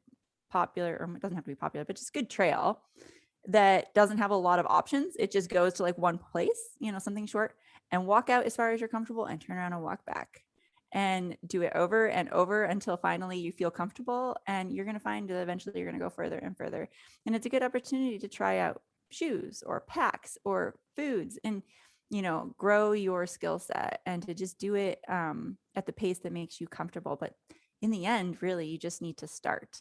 popular, or it doesn't have to be popular, but just good trail that doesn't have a lot of options. It just goes to like one place, something short, and walk out as far as you're comfortable and turn around and walk back, and do it over and over until finally you feel comfortable. And you're going to find that eventually you're going to go further and further. And it's a good opportunity to try out shoes or packs or foods and, grow your skill set, and to just do it at the pace that makes you comfortable. But in the end, really, you just need to start.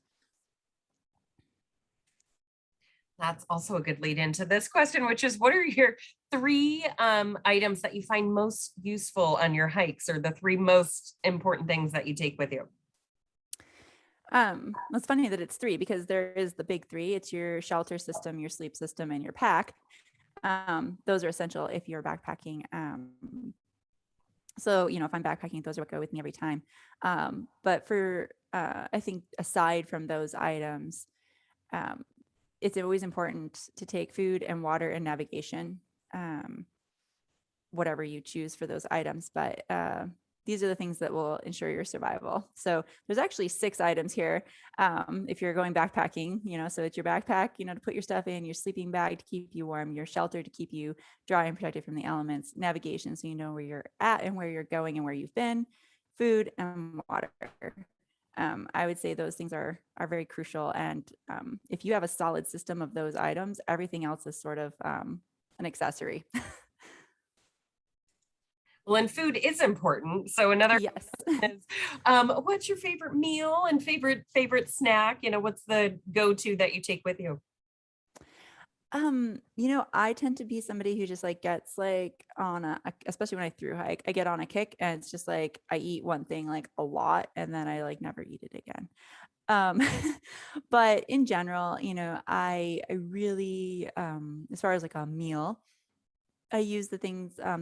That's also a good lead into this question, which is, what are your three items that you find most useful on your hikes, or the three most important things that you take with you? It's funny that it's three, because there is the big three. It's your shelter system, your sleep system, and your pack. Those are essential if you're backpacking. So, if I'm backpacking, those are what go with me every time. But for, I think aside from those items, it's always important to take food and water and navigation, whatever you choose for those items. But these are the things that will ensure your survival. So there's actually 6 items here. If you're going backpacking, so it's your backpack, to put your stuff in, your sleeping bag to keep you warm, your shelter to keep you dry and protected from the elements, navigation, so you know where you're at and where you're going and where you've been, food, and water. I would say those things are very crucial. And if you have a solid system of those items, everything else is sort of an accessory. Well, and food is important. So another Yes. is, what's your favorite meal and favorite snack? What's the go-to that you take with you? I tend to be somebody who just like gets like on especially when I thru hike, I get on a kick and it's just like I eat one thing like a lot and then I like never eat it again. Um, but in general, I really, as far as like a meal, I use the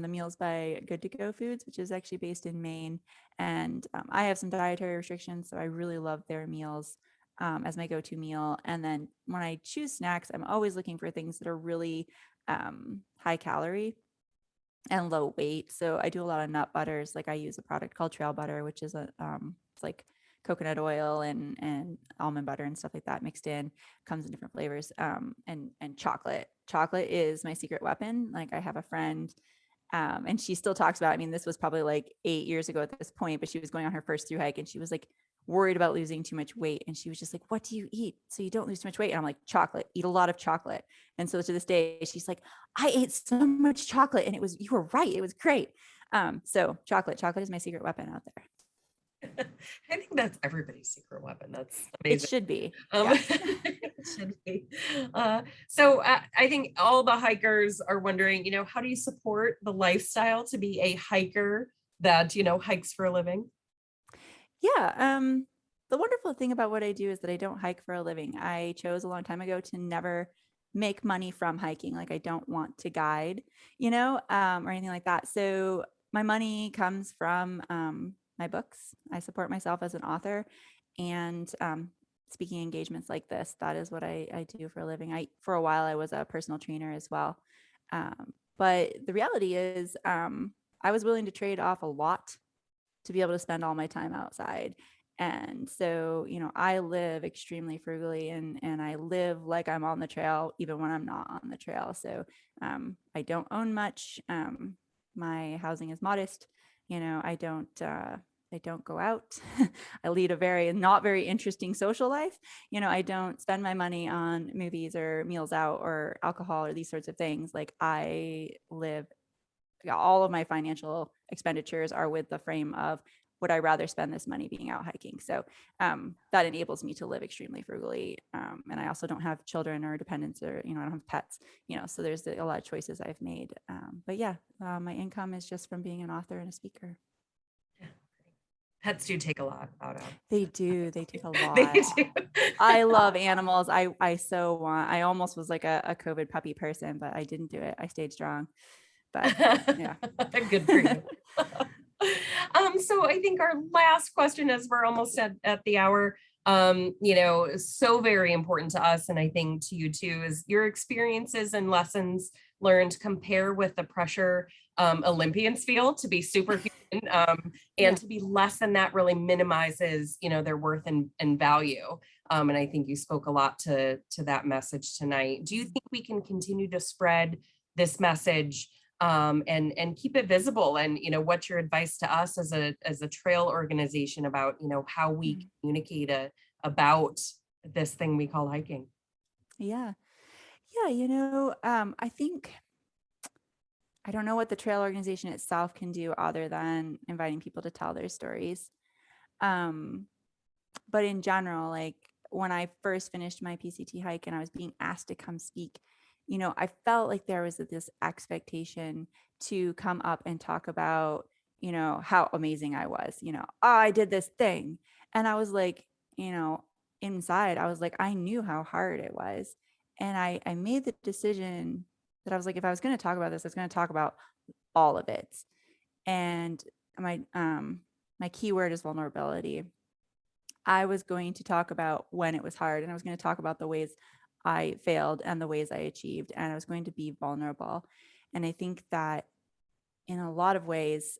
meals by Good to Go Foods, which is actually based in Maine. And I have some dietary restrictions, so I really love their meals as my go-to meal. And then when I choose snacks, I'm always looking for things that are really high calorie and low weight. So I do a lot of nut butters. Like I use a product called Trail Butter, which is it's like coconut oil and almond butter and stuff like that mixed in, comes in different flavors. And chocolate. Chocolate is my secret weapon. Like I have a friend, and she still talks about, I mean, this was probably like 8 years ago at this point, but she was going on her first thru hike and she was like worried about losing too much weight. And she was just like, what do you eat so you don't lose too much weight? And I'm like, chocolate, eat a lot of chocolate. And so to this day, she's like, I ate so much chocolate and you were right. It was great. So chocolate is my secret weapon out there. I think that's everybody's secret weapon. That's It amazing. should be. It should be. So I think all the hikers are wondering, how do you support the lifestyle to be a hiker that, hikes for a living? Yeah. The wonderful thing about what I do is that I don't hike for a living. I chose a long time ago to never make money from hiking. Like I don't want to guide, or anything like that. So my money comes from my books. I support myself as an author and speaking engagements like this. That is what I do for a living. For a while, I was a personal trainer as well. But the reality is I was willing to trade off a lot to be able to spend all my time outside. And so, I live extremely frugally and I live like I'm on the trail, even when I'm not on the trail. So I don't own much. My housing is modest. I don't go out. I lead a not very interesting social life. I don't spend my money on movies or meals out or alcohol or these sorts of things. Like all of my financial expenditures are with the frame of, would I rather spend this money being out hiking? So that enables me to live extremely frugally. And I also don't have children or dependents or, I don't have pets, so there's a lot of choices I've made. But yeah, my income is just from being an author and a speaker. Pets do take a lot out of. They do. They take a lot. They do. I love animals. I almost was like a COVID puppy person, but I didn't do it. I stayed strong. But yeah. Good for you. So I think our last question, as we're almost at the hour, is so very important to us, and I think to you too, is your experiences and lessons learned compare with the pressure Olympians feel to be superhuman, and to be less than that really minimizes, their worth and value. And I think you spoke a lot to that message tonight. Do you think we can continue to spread this message and keep it visible? And what's your advice to us as a trail organization about how we communicate about this thing we call hiking? I think I don't know what the trail organization itself can do other than inviting people to tell their stories. But in general, like when I first finished my PCT hike and I was being asked to come speak, I felt like there was this expectation to come up and talk about, how amazing I was, I did this thing. And I was like, inside, I was like, I knew how hard it was. And I made the decision that I was like, if I was going to talk about this, I was going to talk about all of it. And my key word is vulnerability. I was going to talk about when it was hard, and I was going to talk about the ways I failed and the ways I achieved, and I was going to be vulnerable. And I think that in a lot of ways,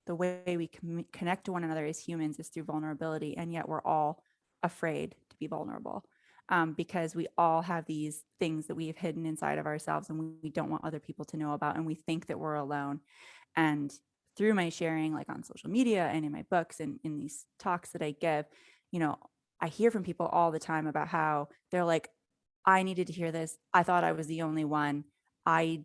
the way we connect to one another as humans is through vulnerability. And yet we're all afraid to be vulnerable because we all have these things that we've hidden inside of ourselves and we don't want other people to know about. And we think that we're alone. And through my sharing, like on social media and in my books and in these talks that I give, you know, I hear from people all the time about how they're like, I needed to hear this. I thought I was the only one. I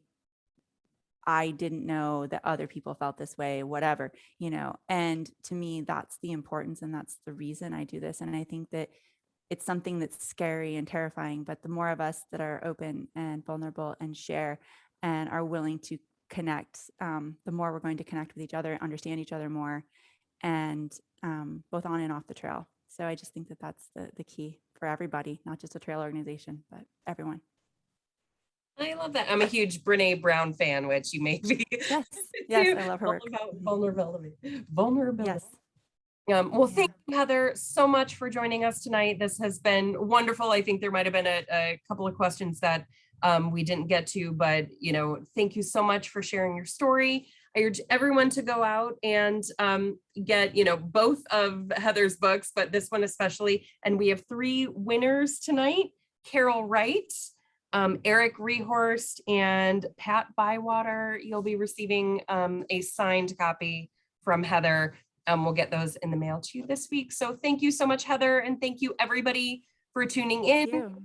didn't know that other people felt this way, whatever, you know. And to me, that's the importance and that's the reason I do this. And I think that it's something that's scary and terrifying, but the more of us that are open and vulnerable and share and are willing to connect, the more we're going to connect with each other, understand each other more, and both on and off the trail. So I just think that that's the key for everybody, not just a trail organization, but everyone. I love that. I'm a huge Brene Brown fan, which you may be. Yes, yes, I love her All work. about vulnerability. Vulnerability. Yes. Well, thank you, Heather, so much for joining us tonight. This has been wonderful. I think there might have been a couple of questions that we didn't get to, but thank you so much for sharing your story. I urge everyone to go out and get both of Heather's books, but this one especially. And we have 3 winners tonight: Carol Wright, Eric Rehorst, and Pat Bywater. You'll be receiving a signed copy from Heather. We'll get those in the mail to you this week. So thank you so much, Heather. And thank you everybody for tuning in.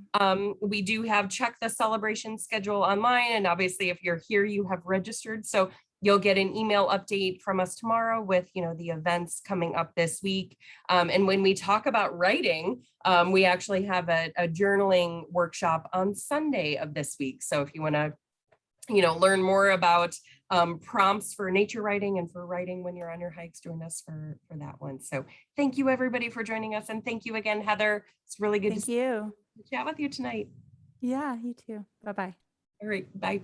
We do have check the celebration schedule online. And obviously if you're here, you have registered. So you'll get an email update from us tomorrow with the events coming up this week. And when we talk about writing, we actually have a journaling workshop on Sunday of this week. So if you want to learn more about prompts for nature writing and for writing when you're on your hikes, join us for that one. So thank you everybody for joining us. And thank you again, Heather. It's really good to chat with you tonight. Yeah, you too. Bye-bye. All right, bye.